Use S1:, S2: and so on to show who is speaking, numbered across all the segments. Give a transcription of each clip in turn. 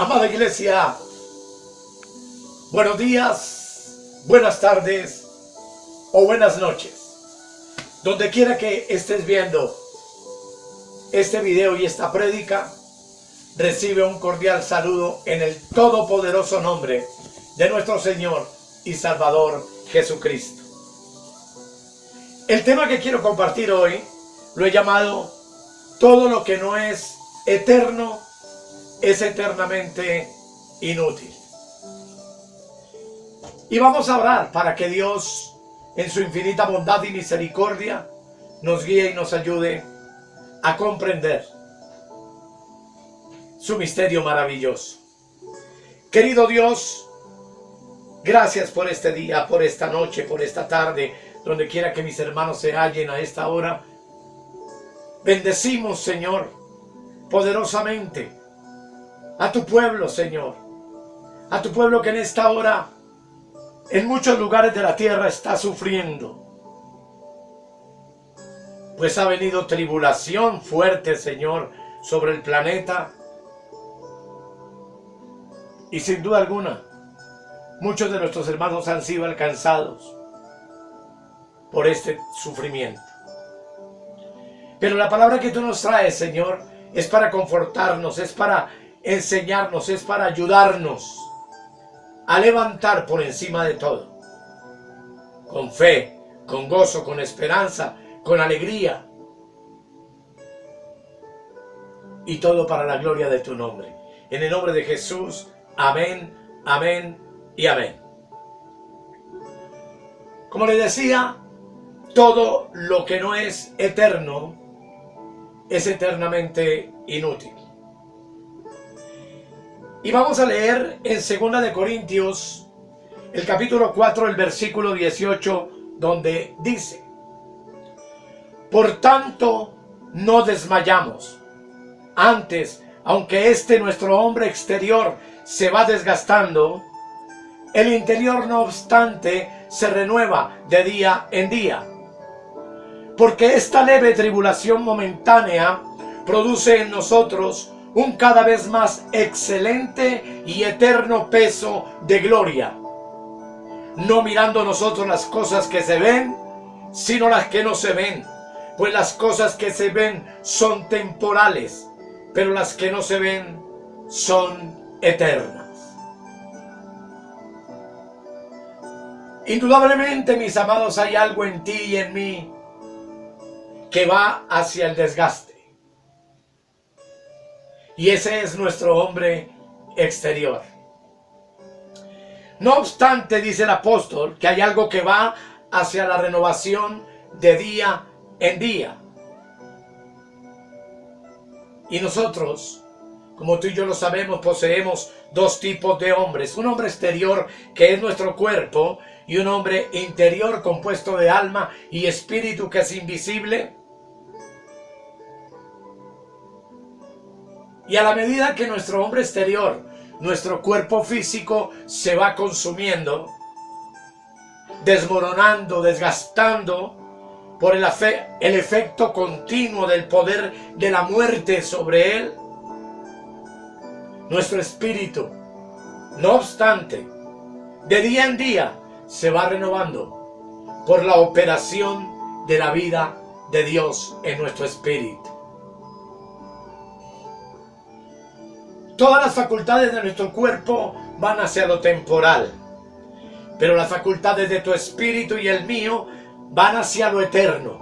S1: Amada iglesia, buenos días, buenas tardes o buenas noches. Donde quiera que estés viendo este video y esta prédica, recibe un cordial saludo en el todopoderoso nombre de nuestro Señor y Salvador Jesucristo. El tema que quiero compartir hoy lo he llamado todo lo que no es eterno es eternamente inútil. Y vamos a orar para que Dios, en su infinita bondad y misericordia, nos guíe y nos ayude a comprender su misterio maravilloso. Querido Dios, gracias por este día, por esta noche, por esta tarde, donde quiera que mis hermanos se hallen a esta hora. Bendecimos, Señor, poderosamente a tu pueblo, Señor, a tu pueblo que en esta hora en muchos lugares de la tierra está sufriendo, pues ha venido tribulación fuerte, Señor, sobre el planeta, y sin duda alguna muchos de nuestros hermanos han sido alcanzados por este sufrimiento. Pero la palabra que tú nos traes, Señor, es para confortarnos, es para enseñarnos, es para ayudarnos a levantar por encima de todo, con fe, con gozo, con esperanza, con alegría, y todo para la gloria de tu nombre. En el nombre de Jesús, amén, amén y amén. Como les decía, todo lo que no es eterno es eternamente inútil. Y vamos a leer en 2 de Corintios, el capítulo 4, el versículo 18, donde dice: por tanto, no desmayamos. Antes, aunque nuestro hombre exterior se va desgastando, el interior, no obstante, se renueva de día en día. Porque esta leve tribulación momentánea produce en nosotros un cada vez más excelente y eterno peso de gloria, no mirando nosotros las cosas que se ven, sino las que no se ven, pues las cosas que se ven son temporales, pero las que no se ven son eternas. Indudablemente, mis amados, hay algo en ti y en mí que va hacia el desgaste. Y ese es nuestro hombre exterior. No obstante, dice el apóstol, que hay algo que va hacia la renovación de día en día. Y nosotros, como tú y yo lo sabemos, poseemos dos tipos de hombres. Un hombre exterior, que es nuestro cuerpo, y un hombre interior compuesto de alma y espíritu, que es invisible. Y a la medida que nuestro hombre exterior, nuestro cuerpo físico, se va consumiendo, desmoronando, desgastando por el efecto continuo del poder de la muerte sobre él, nuestro espíritu, no obstante, de día en día se va renovando por la operación de la vida de Dios en nuestro espíritu. Todas las facultades de nuestro cuerpo van hacia lo temporal, pero las facultades de tu espíritu y el mío van hacia lo eterno.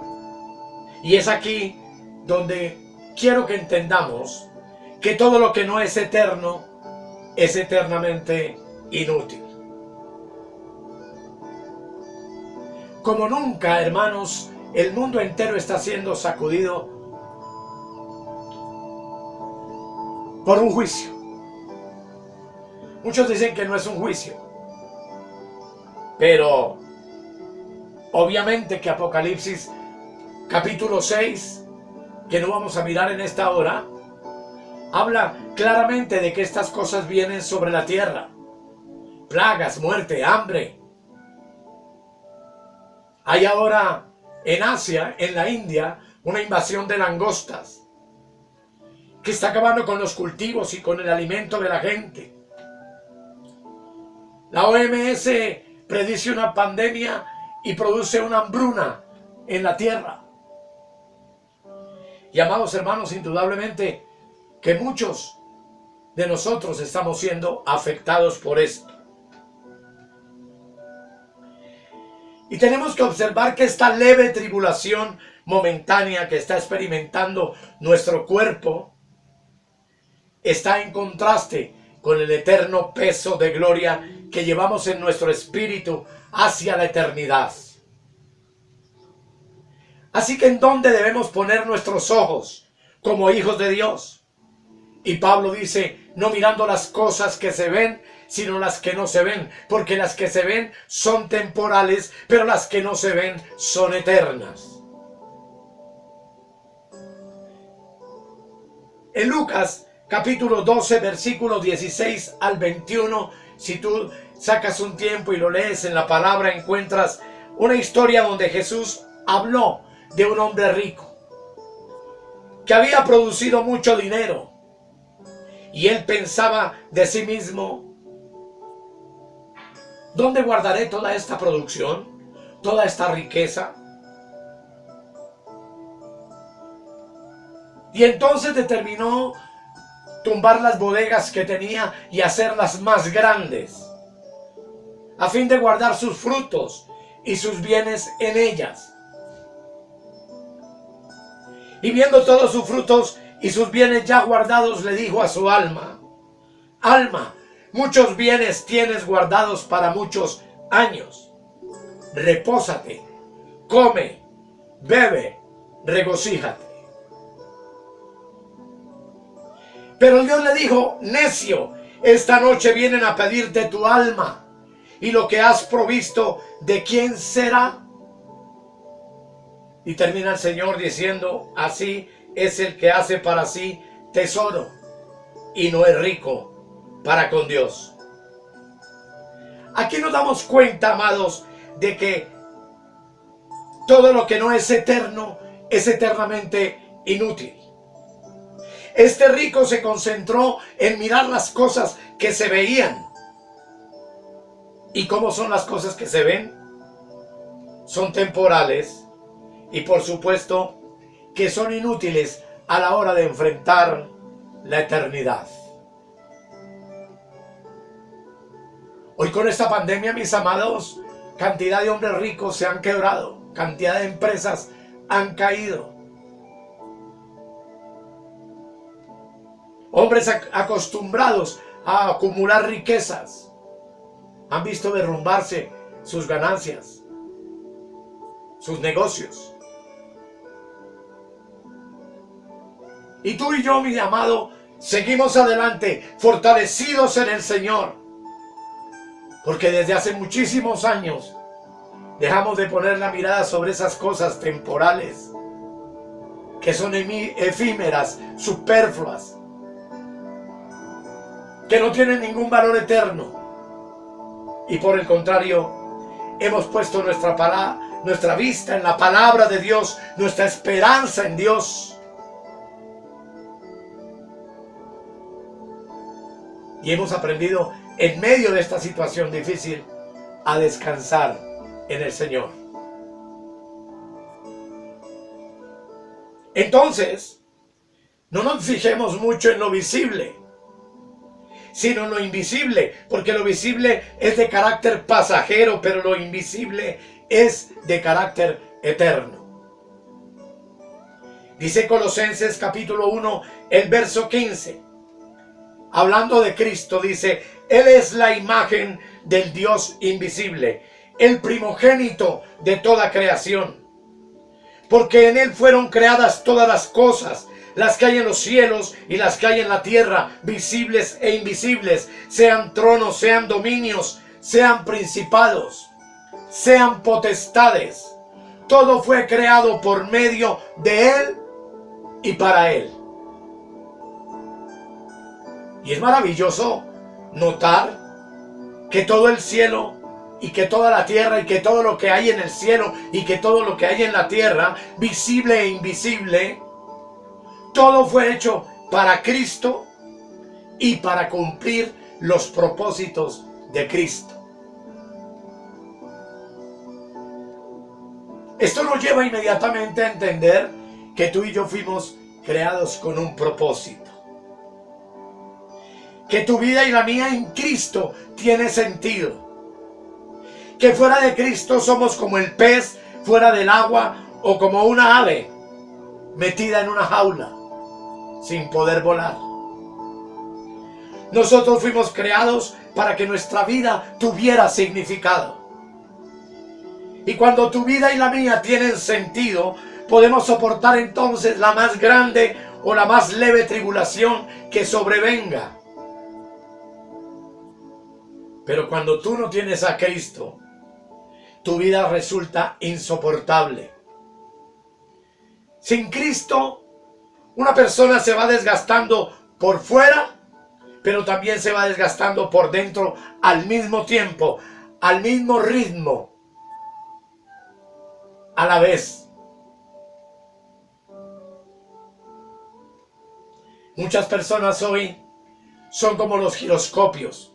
S1: Y es aquí donde quiero que entendamos que todo lo que no es eterno es eternamente inútil. Como nunca, hermanos, el mundo entero está siendo sacudido por un juicio. Muchos dicen que no es un juicio, pero obviamente que Apocalipsis capítulo 6, que no vamos a mirar en esta hora, habla claramente de que estas cosas vienen sobre la tierra: plagas, muerte, hambre. Hay ahora en Asia, en la India, una invasión de langostas. que está acabando con los cultivos y con el alimento de la gente. La OMS predice una pandemia y produce una hambruna en la tierra. Y amados hermanos, indudablemente que muchos de nosotros estamos siendo afectados por esto. Y tenemos que observar que esta leve tribulación momentánea que está experimentando nuestro cuerpo está en contraste con el eterno peso de gloria que llevamos en nuestro espíritu hacia la eternidad. Así que ¿en dónde debemos poner nuestros ojos como hijos de Dios? Y Pablo dice, no mirando las cosas que se ven, sino las que no se ven, porque las que se ven son temporales, pero las que no se ven son eternas. En Lucas capítulo 12, versículos 16 al 21, si tú sacas un tiempo y lo lees en la palabra, encuentras una historia donde Jesús habló de un hombre rico que había producido mucho dinero, y él pensaba de sí mismo, ¿dónde guardaré toda esta producción? ¿Toda esta riqueza? Y entonces determinó tumbar las bodegas que tenía y hacerlas más grandes, a fin de guardar sus frutos y sus bienes en ellas. Y viendo todos sus frutos y sus bienes ya guardados, le dijo a su alma, alma, muchos bienes tienes guardados para muchos años. Repósate, come, bebe, regocíjate. Pero Dios le dijo, necio, esta noche vienen a pedirte tu alma, y lo que has provisto, ¿de quién será? Y termina el Señor diciendo, así es el que hace para sí tesoro y no es rico para con Dios. Aquí nos damos cuenta, amados, de que todo lo que no es eterno es eternamente inútil. Este rico se concentró en mirar las cosas que se veían. ¿Y cómo son las cosas que se ven? Son temporales y por supuesto que son inútiles a la hora de enfrentar la eternidad. Hoy con esta pandemia, mis amados, cantidad de hombres ricos se han quebrado, cantidad de empresas han caído. Hombres acostumbrados a acumular riquezas han visto derrumbarse sus ganancias, sus negocios. Y tú y yo, mi amado, seguimos adelante, fortalecidos en el Señor, porque desde hace muchísimos años dejamos de poner la mirada sobre esas cosas temporales que son efímeras, superfluas, que no tienen ningún valor eterno. Y por el contrario, hemos puesto nuestra vista en la palabra de Dios, nuestra esperanza en Dios. Y hemos aprendido en medio de esta situación difícil a descansar en el Señor. Entonces, no nos fijemos mucho en lo visible, sino en lo invisible, porque lo visible es de carácter pasajero, pero lo invisible es de carácter eterno. Dice Colosenses capítulo 1, el verso 15, hablando de Cristo, dice, Él es la imagen del Dios invisible, el primogénito de toda creación, porque en Él fueron creadas todas las cosas, las que hay en los cielos y las que hay en la tierra, visibles e invisibles, sean tronos, sean dominios, sean principados, sean potestades. Todo fue creado por medio de Él y para Él. Y es maravilloso notar que todo el cielo y que toda la tierra y que todo lo que hay en el cielo y que todo lo que hay en la tierra, visible e invisible, todo fue hecho para Cristo y para cumplir los propósitos de Cristo. Esto nos lleva inmediatamente a entender que tú y yo fuimos creados con un propósito. Que tu vida y la mía en Cristo tiene sentido. Que fuera de Cristo somos como el pez fuera del agua o como una ave metida en una jaula sin poder volar. Nosotros fuimos creados para que nuestra vida tuviera significado. Y cuando tu vida y la mía tienen sentido, podemos soportar entonces la más grande o la más leve tribulación que sobrevenga. Pero cuando tú no tienes a Cristo, tu vida resulta insoportable. Sin Cristo, una persona se va desgastando por fuera, pero también se va desgastando por dentro al mismo tiempo, al mismo ritmo, a la vez. Muchas personas hoy son como los giroscopios,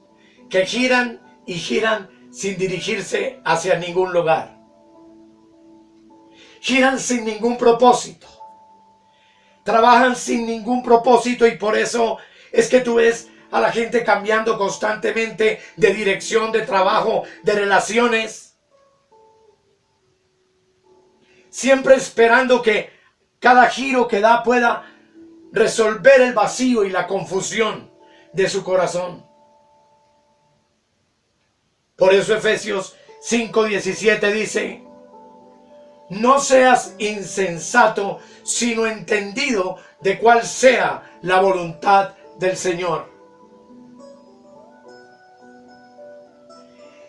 S1: que giran y giran sin dirigirse hacia ningún lugar. Giran sin ningún propósito. Trabajan sin ningún propósito y por eso es que tú ves a la gente cambiando constantemente de dirección, de trabajo, de relaciones. Siempre esperando que cada giro que da pueda resolver el vacío y la confusión de su corazón. Por eso Efesios 5:17 dice: no seas insensato, sino entendido de cuál sea la voluntad del Señor.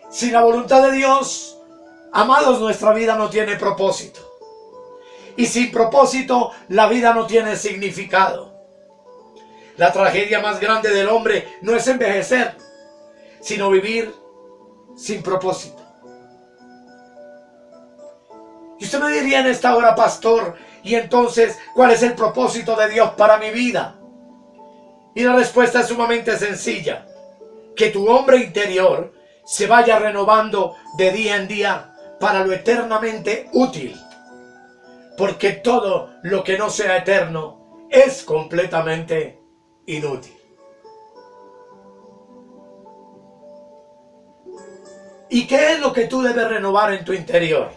S1: Sin la voluntad de Dios, amados, nuestra vida no tiene propósito. Y sin propósito, la vida no tiene significado. La tragedia más grande del hombre no es envejecer, sino vivir sin propósito. Y usted me diría en esta hora: pastor, ¿y entonces cuál es el propósito de Dios para mi vida? Y la respuesta es sumamente sencilla: que tu hombre interior se vaya renovando de día en día para lo eternamente útil. Porque todo lo que no sea eterno es completamente inútil. ¿Y qué es lo que tú debes renovar en tu interior?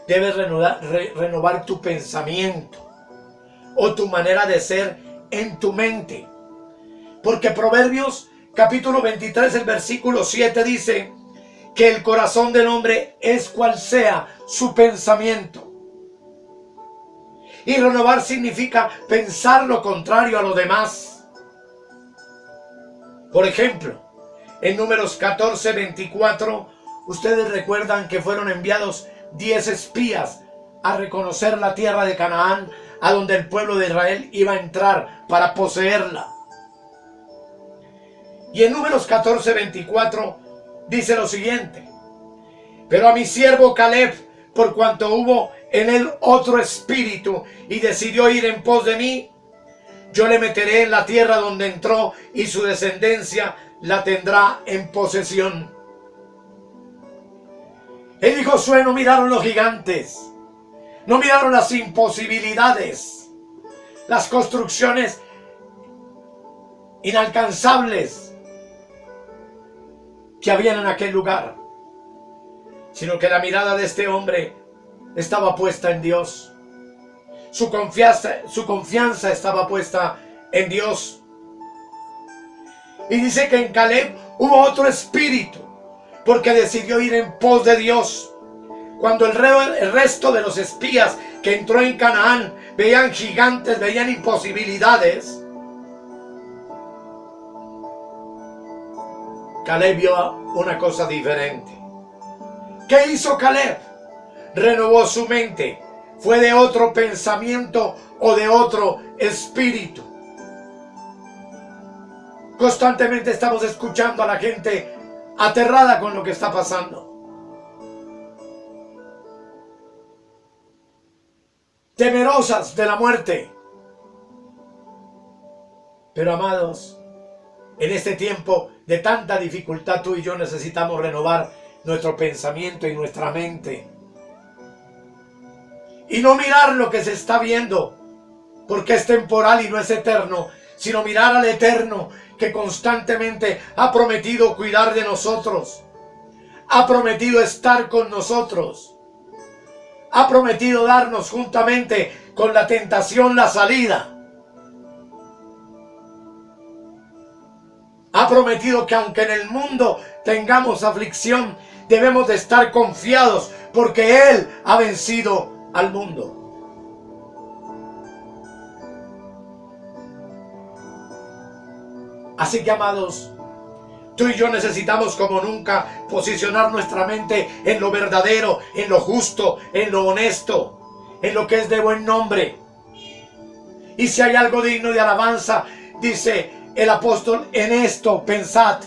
S1: Debes renovar tu pensamiento o tu manera de ser en tu mente. Porque Proverbios capítulo 23, el versículo 7 dice que el corazón del hombre es cual sea su pensamiento. Y renovar significa pensar lo contrario a lo demás. Por ejemplo, en Números 14, 24, ustedes recuerdan que fueron enviados 10 espías a reconocer la tierra de Canaán, a donde el pueblo de Israel iba a entrar para poseerla. Y en Números 14, 24 dice lo siguiente: pero a mi siervo Caleb, por cuanto hubo en él otro espíritu y decidió ir en pos de mí, yo le meteré en la tierra donde entró y su descendencia la tendrá en posesión. Él y Josué no miraron los gigantes, no miraron las imposibilidades, las construcciones inalcanzables que habían en aquel lugar, sino que la mirada de este hombre estaba puesta en Dios. Su confianza estaba puesta en Dios. Y dice que en Caleb hubo otro espíritu, porque decidió ir en pos de Dios. Cuando el resto de los espías que entró en Canaán veían gigantes, veían imposibilidades, Caleb vio una cosa diferente. ¿Qué hizo Caleb? Renovó su mente. Fue de otro pensamiento o de otro espíritu. Constantemente estamos escuchando a la gente aterrada con lo que está pasando. Temerosas de la muerte. Pero amados, en este tiempo de tanta dificultad, tú y yo necesitamos renovar nuestro pensamiento y nuestra mente. Y no mirar lo que se está viendo, porque es temporal y no es eterno, sino mirar al Eterno, que constantemente ha prometido cuidar de nosotros, ha prometido estar con nosotros, ha prometido darnos juntamente con la tentación la salida. Ha prometido que aunque en el mundo tengamos aflicción, debemos de estar confiados porque Él ha vencido al mundo. Así que, amados, tú y yo necesitamos como nunca posicionar nuestra mente en lo verdadero, en lo justo, en lo honesto, en lo que es de buen nombre. Y si hay algo digno de alabanza, dice el apóstol, en esto pensad.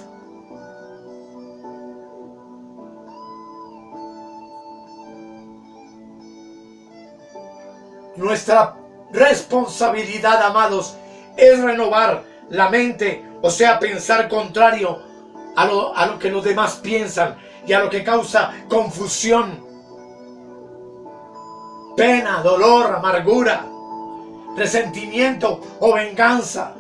S1: Nuestra responsabilidad, amados, es renovar la mente, o sea, pensar contrario a lo que los demás piensan y a lo que causa confusión, pena, dolor, amargura, resentimiento o venganza.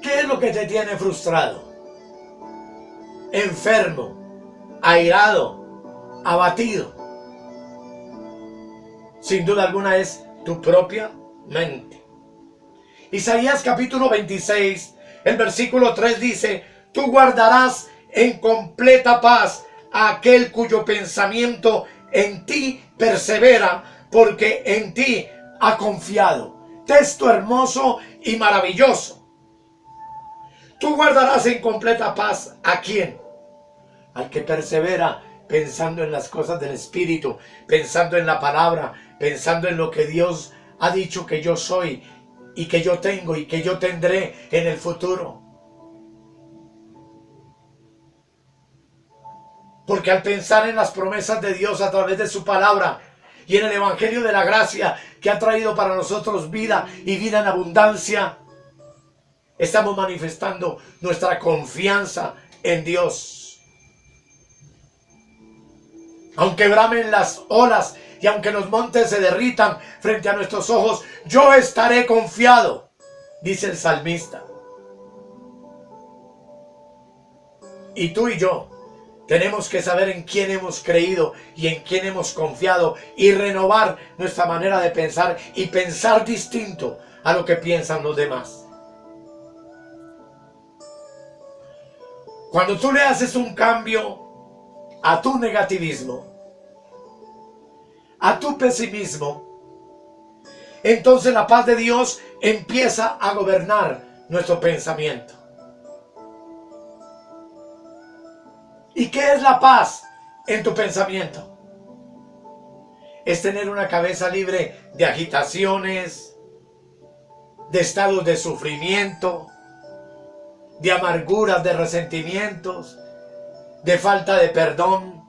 S1: ¿Qué es lo que te tiene frustrado, enfermo, airado, abatido? Sin duda alguna es tu propia mente. Isaías capítulo 26, el versículo 3 dice: tú guardarás en completa paz a aquel cuyo pensamiento en ti persevera, porque en ti ha confiado. Texto hermoso y maravilloso. Tú guardarás en completa paz ¿a quién? Al que persevera pensando en las cosas del Espíritu, pensando en la palabra, pensando en lo que Dios ha dicho que yo soy y que yo tengo y que yo tendré en el futuro. Porque al pensar en las promesas de Dios a través de su palabra y en el Evangelio de la gracia que ha traído para nosotros vida y vida en abundancia, estamos manifestando nuestra confianza en Dios. Aunque bramen las olas y aunque los montes se derritan frente a nuestros ojos, yo estaré confiado, dice el salmista. Y tú y yo tenemos que saber en quién hemos creído y en quién hemos confiado y renovar nuestra manera de pensar y pensar distinto a lo que piensan los demás. Cuando tú le haces un cambio a tu negativismo, a tu pesimismo, entonces la paz de Dios empieza a gobernar nuestro pensamiento. ¿Y qué es la paz en tu pensamiento? Es tener una cabeza libre de agitaciones, de estados de sufrimiento, de amarguras, de resentimientos, de falta de perdón,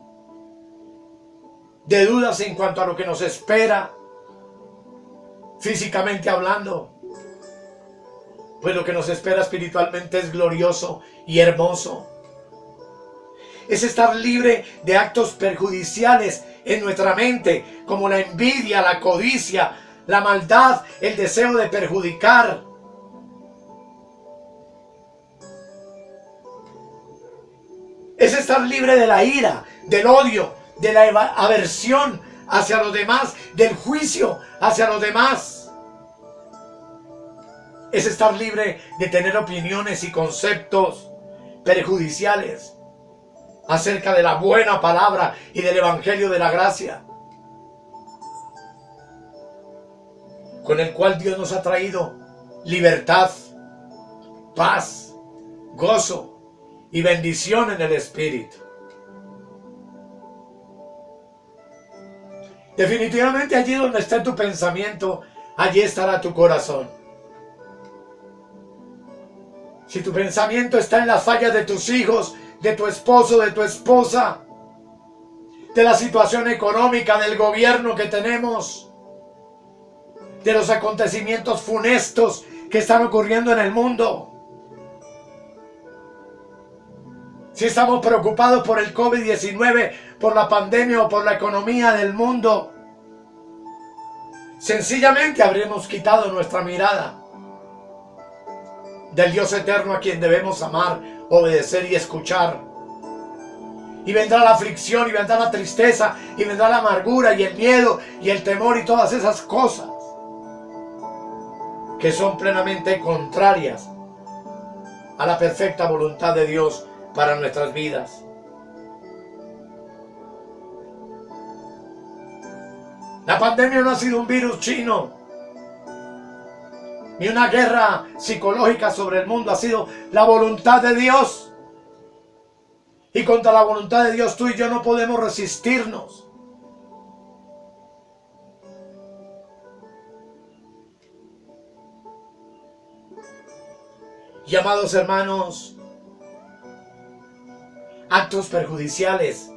S1: de dudas en cuanto a lo que nos espera, físicamente hablando. Pues lo que nos espera espiritualmente es glorioso y hermoso. Es estar libre de actos perjudiciales en nuestra mente, como la envidia, la codicia, la maldad, el deseo de perjudicar. Es estar libre de la ira, del odio, de la aversión hacia los demás, del juicio hacia los demás. Es estar libre de tener opiniones y conceptos perjudiciales acerca de la buena palabra y del Evangelio de la gracia, con el cual Dios nos ha traído libertad, paz, gozo y bendición en el Espíritu. Definitivamente allí donde esté tu pensamiento, allí estará tu corazón. Si tu pensamiento está en las fallas de tus hijos, de tu esposo, de tu esposa, de la situación económica, del gobierno que tenemos, de los acontecimientos funestos que están ocurriendo en el mundo. Si estamos preocupados por el COVID-19, por la pandemia o por la economía del mundo, sencillamente habremos quitado nuestra mirada del Dios eterno a quien debemos amar, obedecer y escuchar. Y vendrá la aflicción, y vendrá la tristeza, y vendrá la amargura, y el miedo, y el temor, y todas esas cosas que son plenamente contrarias a la perfecta voluntad de Dios para nuestras vidas. La pandemia no ha sido un virus chino, ni una guerra psicológica sobre el mundo. Ha sido la voluntad de Dios. Y contra la voluntad de Dios tú y yo no podemos resistirnos. Y amados hermanos, actos perjudiciales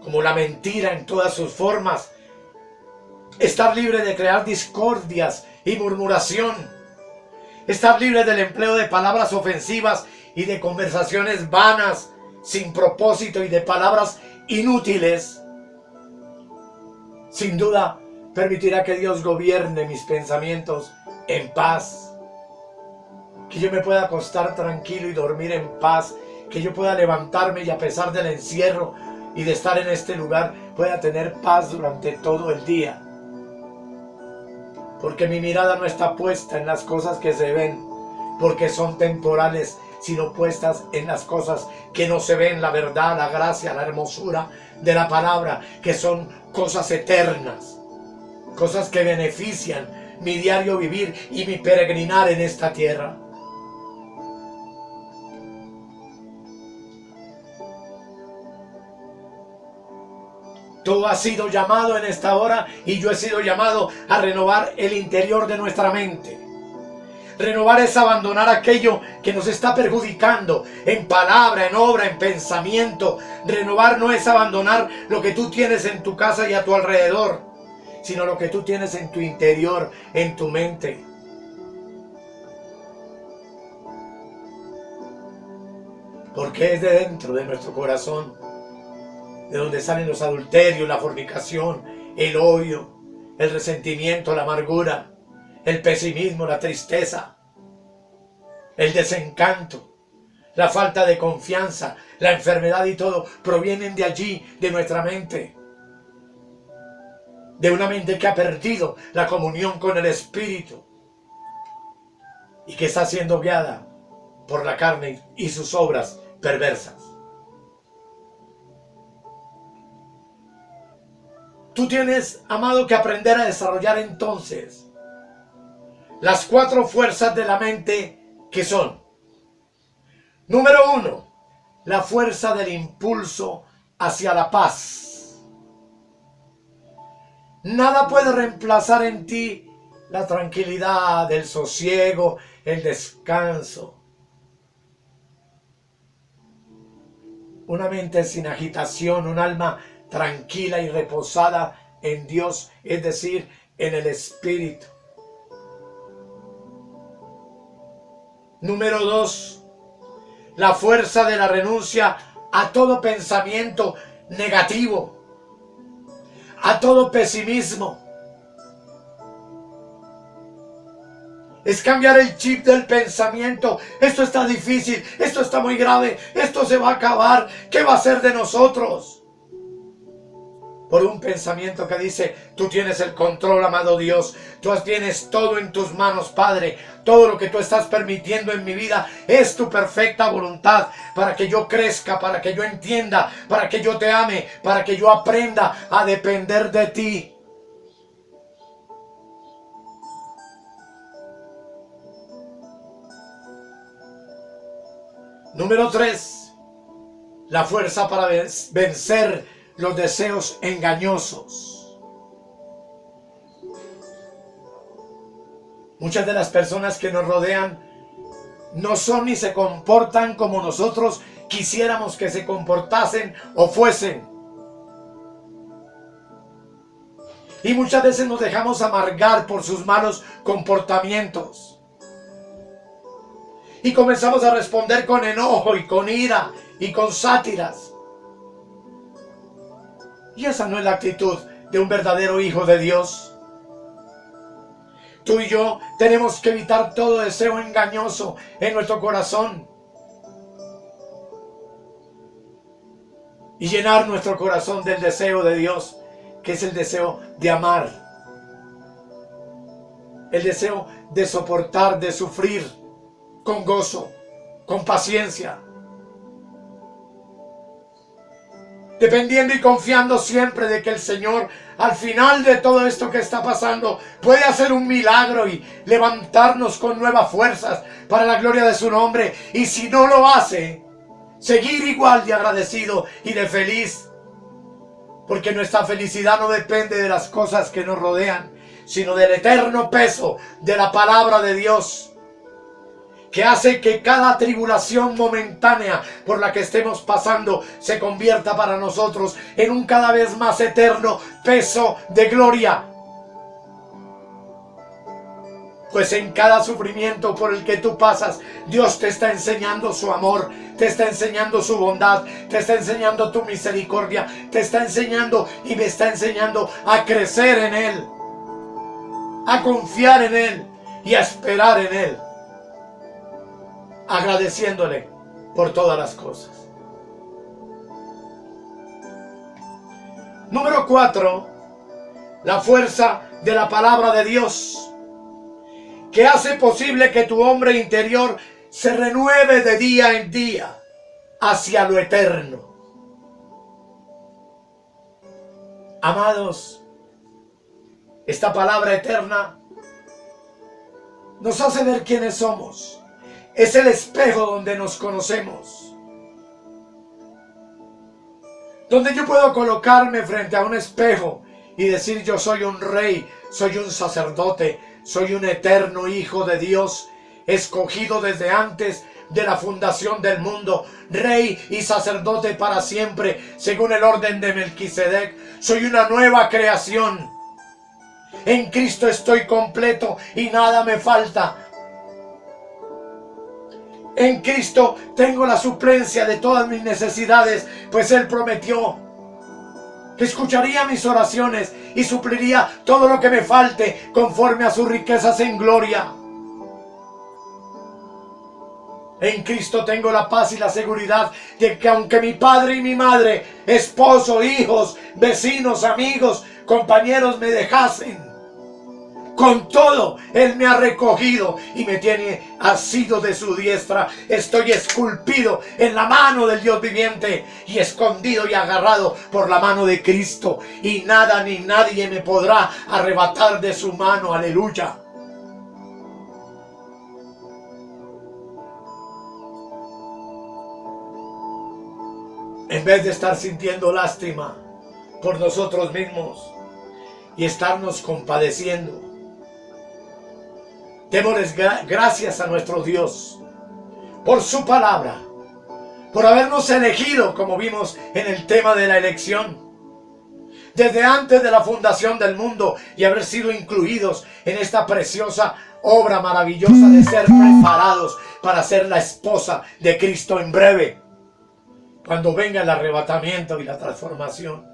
S1: como la mentira en todas sus formas, estar libre de crear discordias y murmuración, estar libre del empleo de palabras ofensivas y de conversaciones vanas, sin propósito, y de palabras inútiles, sin duda permitirá que Dios gobierne mis pensamientos en paz, que yo me pueda acostar tranquilo y dormir en paz, que yo pueda levantarme y a pesar del encierro y de estar en este lugar pueda tener paz durante todo el día. Porque mi mirada no está puesta en las cosas que se ven, porque son temporales, sino puestas en las cosas que no se ven, la verdad, la gracia, la hermosura de la palabra, que son cosas eternas, cosas que benefician mi diario vivir y mi peregrinar en esta tierra. Tú has sido llamado en esta hora y yo he sido llamado a renovar el interior de nuestra mente. Renovar es abandonar aquello que nos está perjudicando en palabra, en obra, en pensamiento. Renovar no es abandonar lo que tú tienes en tu casa y a tu alrededor, sino lo que tú tienes en tu interior, en tu mente. Porque es de dentro de nuestro corazón de donde salen los adulterios, la fornicación, el odio, el resentimiento, la amargura, el pesimismo, la tristeza, el desencanto, la falta de confianza, la enfermedad, y todo provienen de allí, de nuestra mente. De una mente que ha perdido la comunión con el Espíritu y que está siendo guiada por la carne y sus obras perversas. Tú tienes, amado, que aprender a desarrollar entonces las 4 fuerzas de la mente, que son: número 1, la fuerza del impulso hacia la paz. Nada puede reemplazar en ti la tranquilidad, el sosiego, el descanso. Una mente sin agitación, un alma tranquila y reposada en Dios, es decir, en el Espíritu. Número 2, la fuerza de la renuncia a todo pensamiento negativo, a todo pesimismo. Es cambiar el chip del pensamiento. Esto está difícil, esto está muy grave, esto se va a acabar, ¿qué va a ser de nosotros? Por un pensamiento que dice: tú tienes el control, amado Dios, tú tienes todo en tus manos, Padre. Todo lo que tú estás permitiendo en mi vida es tu perfecta voluntad, para que yo crezca, para que yo entienda, para que yo te ame, para que yo aprenda a depender de ti. Número 3, la fuerza para vencer los deseos engañosos. Muchas de las personas que nos rodean no son ni se comportan como nosotros quisiéramos que se comportasen o fuesen. Y muchas veces nos dejamos amargar por sus malos comportamientos. Y comenzamos a responder con enojo y con ira y con sátiras. Y esa no es la actitud de un verdadero hijo de Dios. Tú y yo tenemos que evitar todo deseo engañoso en nuestro corazón. Y llenar nuestro corazón del deseo de Dios, que es el deseo de amar. El deseo de soportar, de sufrir con gozo, con paciencia. Dependiendo y confiando siempre de que el Señor, al final de todo esto que está pasando, puede hacer un milagro y levantarnos con nuevas fuerzas para la gloria de su nombre. Y si no lo hace, seguir igual de agradecido y de feliz. Porque nuestra felicidad no depende de las cosas que nos rodean, sino del eterno peso de la palabra de Dios, que hace que cada tribulación momentánea por la que estemos pasando se convierta para nosotros en un cada vez más eterno peso de gloria. Pues en cada sufrimiento por el que tú pasas, Dios te está enseñando su amor, te está enseñando su bondad, te está enseñando tu misericordia, te está enseñando y me está enseñando a crecer en Él, a confiar en Él y a esperar en Él, agradeciéndole por todas las cosas. Número 4, la fuerza de la palabra de Dios, que hace posible que tu hombre interior se renueve de día en día hacia lo eterno. Amados, esta palabra eterna nos hace ver quiénes somos. Es el espejo donde nos conocemos. Donde yo puedo colocarme frente a un espejo y decir: yo soy un rey, soy un sacerdote, soy un eterno hijo de Dios, escogido desde antes de la fundación del mundo, rey y sacerdote para siempre, según el orden de Melquisedec. Soy una nueva creación. En Cristo estoy completo y nada me falta. En Cristo tengo la suplencia de todas mis necesidades, pues Él prometió que escucharía mis oraciones y supliría todo lo que me falte conforme a sus riquezas en gloria. En Cristo tengo la paz y la seguridad de que aunque mi padre y mi madre, esposo, hijos, vecinos, amigos, compañeros me dejasen, con todo Él me ha recogido y me tiene asido de su diestra. Estoy esculpido en la mano del Dios viviente y escondido y agarrado por la mano de Cristo. Y nada ni nadie me podrá arrebatar de su mano. Aleluya. En vez de estar sintiendo lástima por nosotros mismos y estarnos compadeciendo, démosles gracias a nuestro Dios por su palabra, por habernos elegido, como vimos en el tema de la elección, desde antes de la fundación del mundo, y haber sido incluidos en esta preciosa obra maravillosa de ser preparados para ser la esposa de Cristo en breve, cuando venga el arrebatamiento y la transformación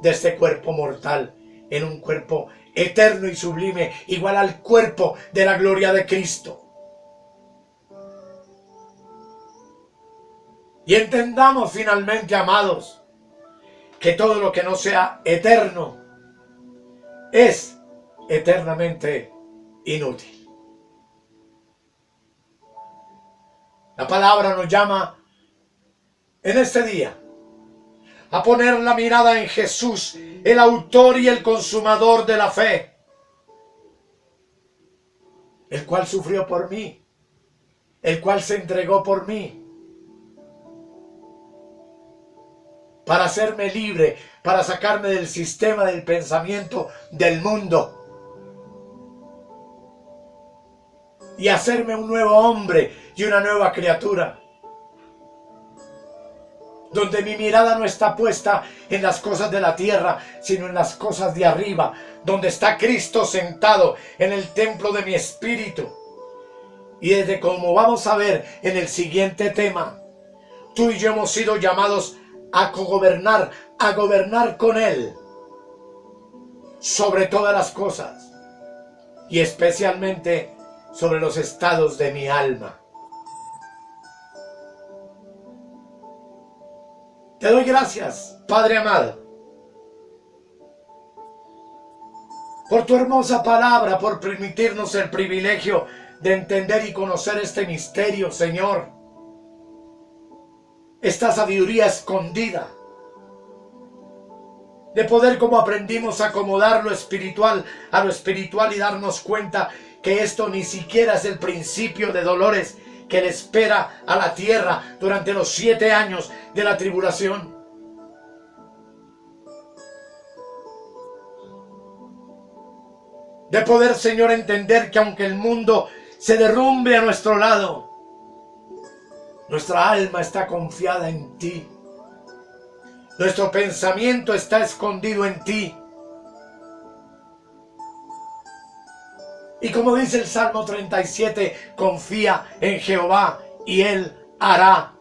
S1: de este cuerpo mortal en un cuerpo eterno y sublime, igual al cuerpo de la gloria de Cristo. Y entendamos finalmente, amados, que todo lo que no sea eterno es eternamente inútil. La palabra nos llama en este día a poner la mirada en Jesús, el autor y el consumador de la fe, el cual sufrió por mí, el cual se entregó por mí, para hacerme libre, para sacarme del sistema del pensamiento del mundo y hacerme un nuevo hombre y una nueva criatura. donde mi mirada no está puesta en las cosas de la tierra, sino en las cosas de arriba, donde está Cristo sentado en el templo de mi espíritu. Y desde como vamos a ver en el siguiente tema, tú y yo hemos sido llamados a cogobernar, a gobernar con Él sobre todas las cosas y especialmente sobre los estados de mi alma. Te doy gracias, Padre amado, por tu hermosa palabra, por permitirnos el privilegio de entender y conocer este misterio, Señor. Esta sabiduría escondida, de poder, como aprendimos, acomodar lo espiritual a lo espiritual y darnos cuenta que esto ni siquiera es el principio de dolores que le espera a la tierra durante los 7 años de la tribulación. De poder, Señor, entender que aunque el mundo se derrumbe a nuestro lado, nuestra alma está confiada en ti. Nuestro pensamiento está escondido en ti. Y como dice el Salmo 37, confía en Jehová y Él hará.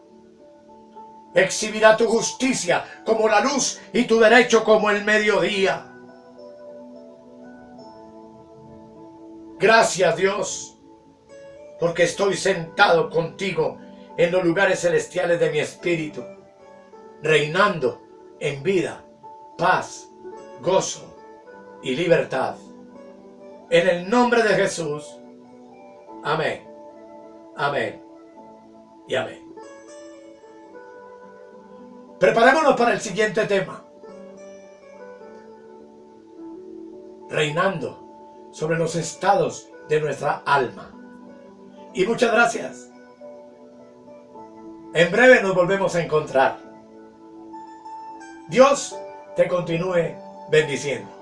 S1: Exhibirá tu justicia como la luz y tu derecho como el mediodía. Gracias, Dios, porque estoy sentado contigo en los lugares celestiales de mi espíritu, reinando en vida, paz, gozo y libertad. En el nombre de Jesús. Amén. Amén. Y amén. Preparémonos para el siguiente tema. Reinando sobre los estados de nuestra alma. Y muchas gracias. En breve nos volvemos a encontrar. Dios te continúe bendiciendo.